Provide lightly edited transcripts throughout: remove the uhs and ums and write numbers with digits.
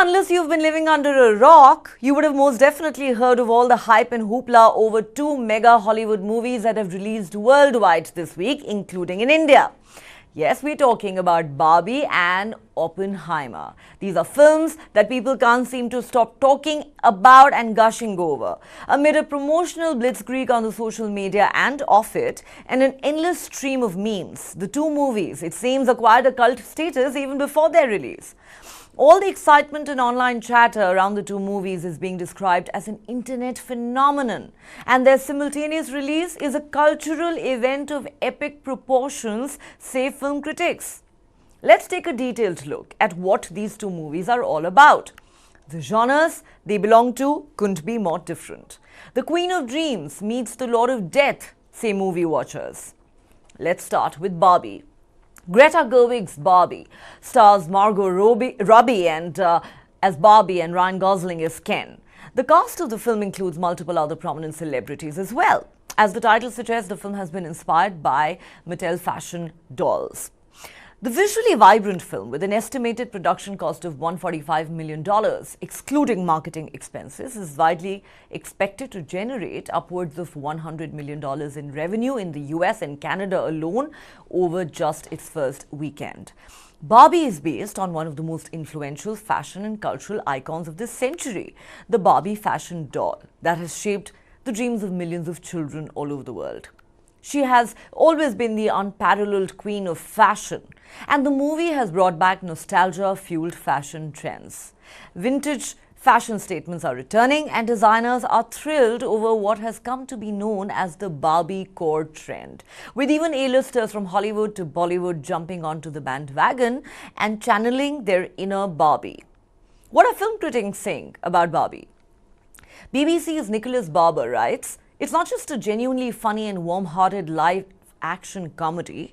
unless you've been living under a rock, you would have most definitely heard of all the hype and hoopla over two mega Hollywood movies that have released worldwide this week, including in India. Yes, we're talking about Barbie and Oppenheimer. These are films that people can't seem to stop talking about and gushing over. Amid a promotional blitzkrieg on the social media and off it, and an endless stream of memes, the two movies, it seems, acquired a cult status even before their release. All the excitement and online chatter around the two movies is being described as an internet phenomenon, and their simultaneous release is a cultural event of epic proportions, say film critics. Let's take a detailed look at what these two movies are all about. The genres they belong to couldn't be more different. The Queen of Dreams meets the Lord of Death, say movie watchers. Let's start with Barbie. Greta Gerwig's Barbie stars Margot Robbie as Barbie and Ryan Gosling as Ken. The cast of the film includes multiple other prominent celebrities as well. As the title suggests, the film has been inspired by Mattel fashion dolls. The visually vibrant film, with an estimated production cost of $145 million, excluding marketing expenses, is widely expected to generate upwards of $100 million in revenue in the US and Canada alone over just its first weekend. Barbie is based on one of the most influential fashion and cultural icons of this century, the Barbie fashion doll that has shaped the dreams of millions of children all over the world. She has always been the unparalleled queen of fashion, and the movie has brought back nostalgia-fueled fashion trends. Vintage fashion statements are returning, and designers are thrilled over what has come to be known as the Barbie core trend, with even A-listers from Hollywood to Bollywood jumping onto the bandwagon and channeling their inner Barbie. What are film critics saying about Barbie? BBC's Nicholas Barber writes, "It's not just a genuinely funny and warm-hearted live-action comedy,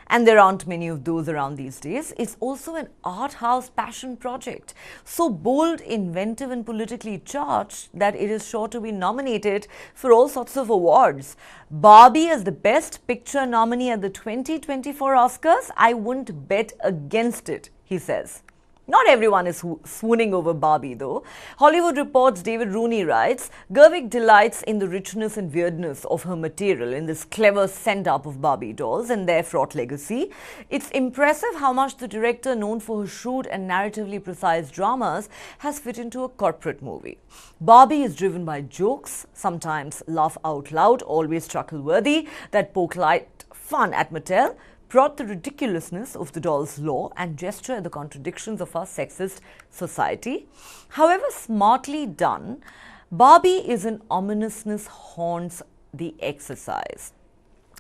and there aren't many of those around these days. It's also an art house passion project, so bold, inventive and politically charged that it is sure to be nominated for all sorts of awards. Barbie as the Best Picture nominee at the 2024 Oscars? I wouldn't bet against it," he says. Not everyone is swooning over Barbie, though. Hollywood Report's David Rooney writes, "Gerwig delights in the richness and weirdness of her material in this clever send-up of Barbie dolls and their fraught legacy. It's impressive how much the director, known for her shrewd and narratively precise dramas, has fit into a corporate movie. Barbie is driven by jokes, sometimes laugh out loud, always chuckle-worthy, that poke light fun at Mattel, brought the ridiculousness of the doll's lore and gesture at the contradictions of our sexist society. However smartly done, Barbie is an ominousness haunts the exercise.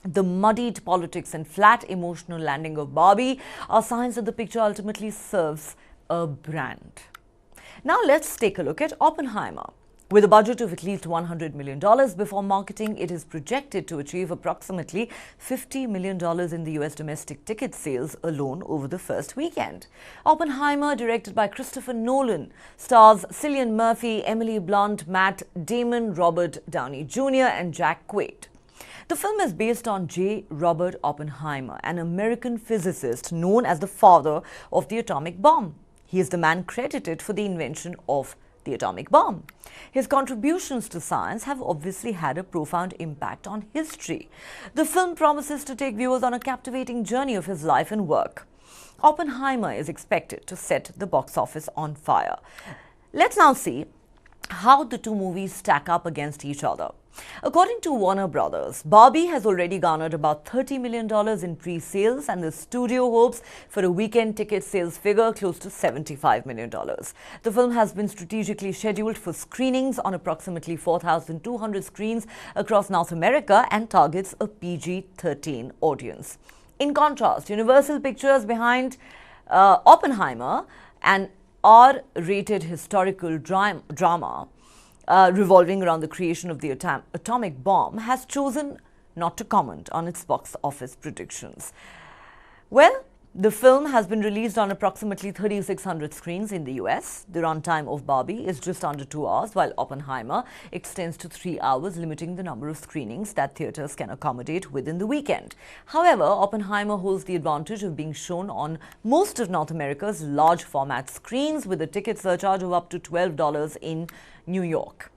The muddied politics and flat emotional landing of Barbie are signs that the picture ultimately serves a brand." Now let's take a look at Oppenheimer. With a budget of at least $100 million before marketing, it is projected to achieve approximately $50 million in the US domestic ticket sales alone over the first weekend. Oppenheimer, directed by Christopher Nolan, stars Cillian Murphy, Emily Blunt, Matt Damon, Robert Downey Jr. and Jack Quaid. The film is based on J. Robert Oppenheimer, an American physicist known as the father of the atomic bomb. He is the man credited for the invention of the atomic bomb. His contributions to science have obviously had a profound impact on history. The film promises to take viewers on a captivating journey of his life and work. Oppenheimer is expected to set the box office on fire. Let's now see how the two movies stack up against each other. According to Warner Brothers, Barbie has already garnered about $30 million in pre-sales, and the studio hopes for a weekend ticket sales figure close to $75 million. The film has been strategically scheduled for screenings on approximately 4,200 screens across North America and targets a PG-13 audience. In contrast, Universal Pictures behind Oppenheimer, an R-rated historical drama revolving around the creation of the atomic bomb, has chosen not to comment on its box office predictions. Well, The film has been released on approximately 3,600 screens in the US. The runtime of Barbie is just under 2 hours, while Oppenheimer extends to 3 hours, limiting the number of screenings that theaters can accommodate within the weekend. However, Oppenheimer holds the advantage of being shown on most of North America's large format screens with a ticket surcharge of up to $12 in New York.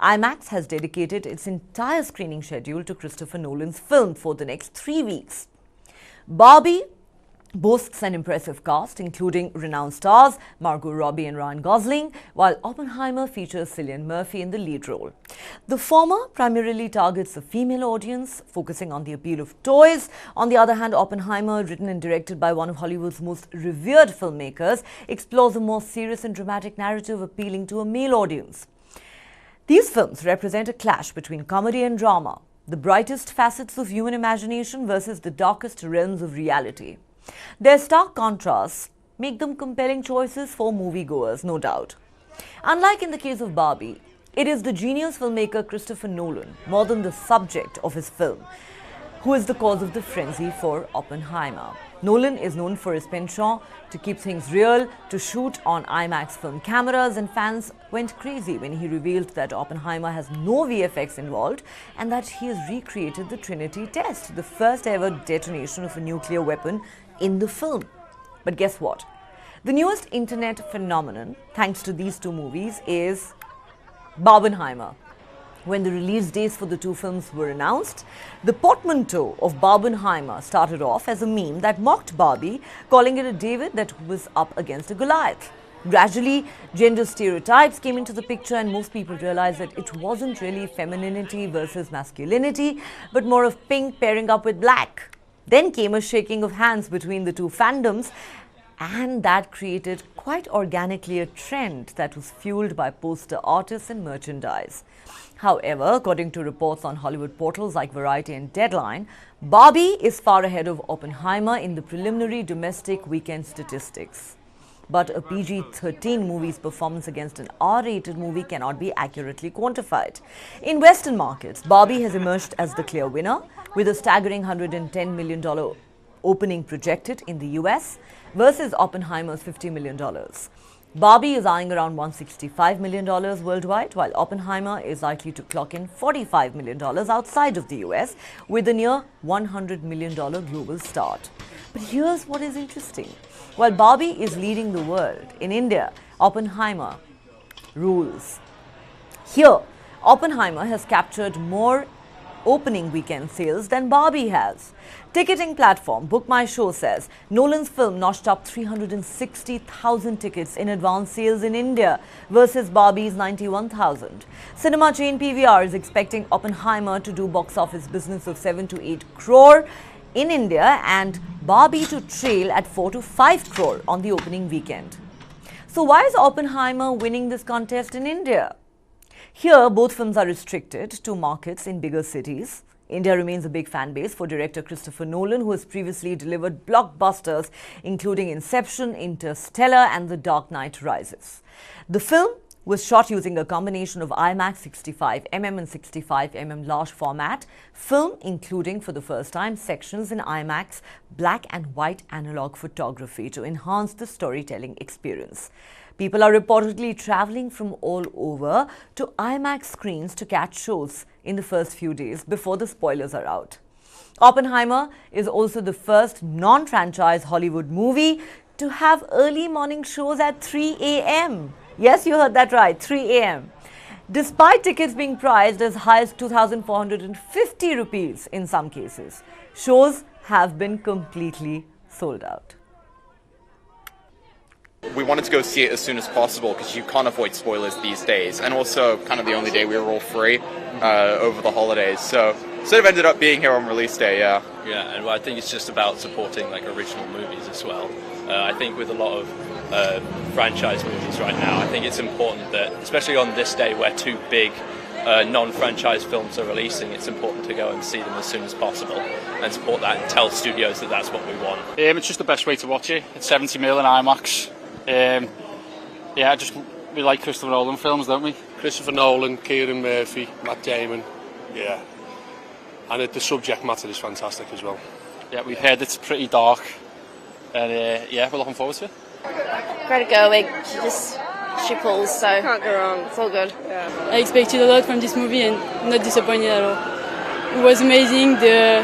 IMAX has dedicated its entire screening schedule to Christopher Nolan's film for the next 3 weeks. Barbie boasts an impressive cast, including renowned stars Margot Robbie and Ryan Gosling, while Oppenheimer features Cillian Murphy in the lead role. The former primarily targets a female audience, focusing on the appeal of toys. On the other hand, Oppenheimer, written and directed by one of Hollywood's most revered filmmakers, explores a more serious and dramatic narrative appealing to a male audience. These films represent a clash between comedy and drama, the brightest facets of human imagination versus the darkest realms of reality. Their stark contrasts make them compelling choices for moviegoers, no doubt. Unlike in the case of Barbie, it is the genius filmmaker Christopher Nolan, more than the subject of his film, who is the cause of the frenzy for Oppenheimer. Nolan is known for his penchant to keep things real, to shoot on IMAX film cameras, and fans went crazy when he revealed that Oppenheimer has no VFX involved and that he has recreated the Trinity test, the first ever detonation of a nuclear weapon in the film. But guess what? The newest internet phenomenon, thanks to these two movies, is Barbenheimer. When the release dates for the two films were announced, the portmanteau of Barbenheimer started off as a meme that mocked Barbie, calling it a David that was up against a Goliath. Gradually, gender stereotypes came into the picture and most people realized that it wasn't really femininity versus masculinity, but more of pink pairing up with black. Then came a shaking of hands between the two fandoms, and that created quite organically a trend that was fueled by poster artists and merchandise. However, according to reports on Hollywood portals like Variety and Deadline, Barbie is far ahead of Oppenheimer in the preliminary domestic weekend statistics. But a PG-13 movie's performance against an R-rated movie cannot be accurately quantified. In Western markets, Barbie has emerged as the clear winner, with a staggering $110 million opening projected in the US versus Oppenheimer's $50 million. Barbie is eyeing around $165 million worldwide, while Oppenheimer is likely to clock in $45 million outside of the US, with a near $100 million global start. But here's what is interesting. While Barbie is leading the world, in India, Oppenheimer rules. Here, Oppenheimer has captured more opening weekend sales than Barbie has. Ticketing platform Book My Show says Nolan's film notched up 360,000 tickets in advance sales in India versus Barbie's 91,000. Cinema chain PVR is expecting Oppenheimer to do box office business of 7 to 8 crore in India and Barbie to trail at 4 to 5 crore on the opening weekend. So why is Oppenheimer winning this contest in India? Here, both films are restricted to markets in bigger cities. India remains a big fan base for director Christopher Nolan, who has previously delivered blockbusters including Inception, Interstellar and The Dark Knight Rises. The film was shot using a combination of IMAX 65mm and 65mm large format film, including for the first time sections in IMAX black and white analog photography to enhance the storytelling experience. People are reportedly traveling from all over to IMAX screens to catch shows in the first few days before the spoilers are out. Oppenheimer is also the first non-franchise Hollywood movie to have early morning shows at 3 a.m. Yes, you heard that right, 3 a.m. Despite tickets being priced as high as 2,450 rupees in some cases, shows have been completely sold out. We wanted to go see it as soon as possible because you can't avoid spoilers these days, and also kind of the only day we were all free over the holidays. So sort of ended up being here on release day, yeah. Yeah, and I think it's just about supporting like original movies as well. I think with a lot of franchise movies right now, I think it's important that, especially on this day where two big non-franchise films are releasing, it's important to go and see them as soon as possible and support that and tell studios that that's what we want. It's just the best way to watch it. It's 70mm in IMAX. Yeah, we like Christopher Nolan films, don't we? Christopher Nolan, Cillian Murphy, Matt Damon, yeah. And the subject matter is fantastic as well. Yeah, we've heard it's pretty dark. And yeah, we're looking forward to it. Greta Gerwig, she pulls, so can't go wrong. It's all good. I expected a lot from this movie and not disappointed at all. It was amazing. The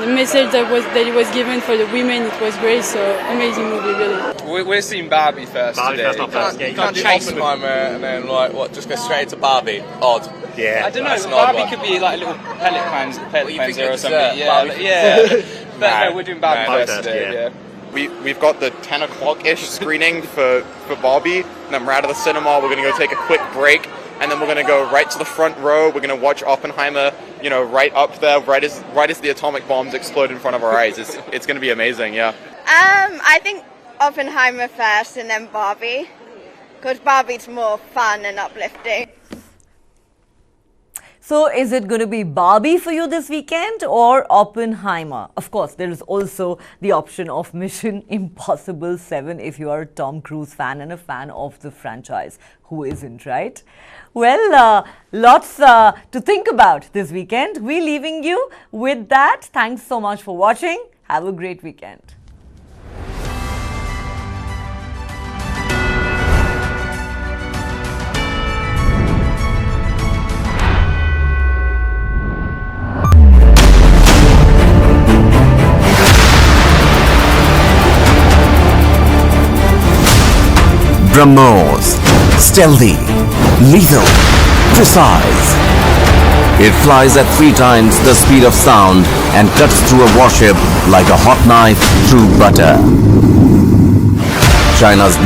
message that it was given for the women, it was great. So amazing movie, really. We're seeing Barbie first today. First, not first. You can't do Oppenheimer and then just go straight into Barbie. Odd. Yeah. I don't know. That's an Barbie odd one. could be like a little pellet cleanser or it's, something. Barbie Yeah. But no, we're doing Barbie Barbie first first, today. yeah. We've got the 10 o'clock-ish screening for Barbie, and then we're out of the cinema. We're going to go take a quick break, and then we're going to go right to the front row. We're going to watch Oppenheimer, right up there, right as the atomic bombs explode in front of our eyes. It's going to be amazing, yeah. I think Oppenheimer first and then Barbie, because Barbie's more fun and uplifting. So is it going to be Barbie for you this weekend or Oppenheimer? Of course, there is also the option of Mission Impossible 7 if you are a Tom Cruise fan and a fan of the franchise. Who isn't, right? Well, lots to think about this weekend. We're leaving you with that. Thanks so much for watching. Have a great weekend. BrahMos. Stealthy, lethal, precise. It flies at 3 times the speed of sound and cuts through a warship like a hot knife through butter. China's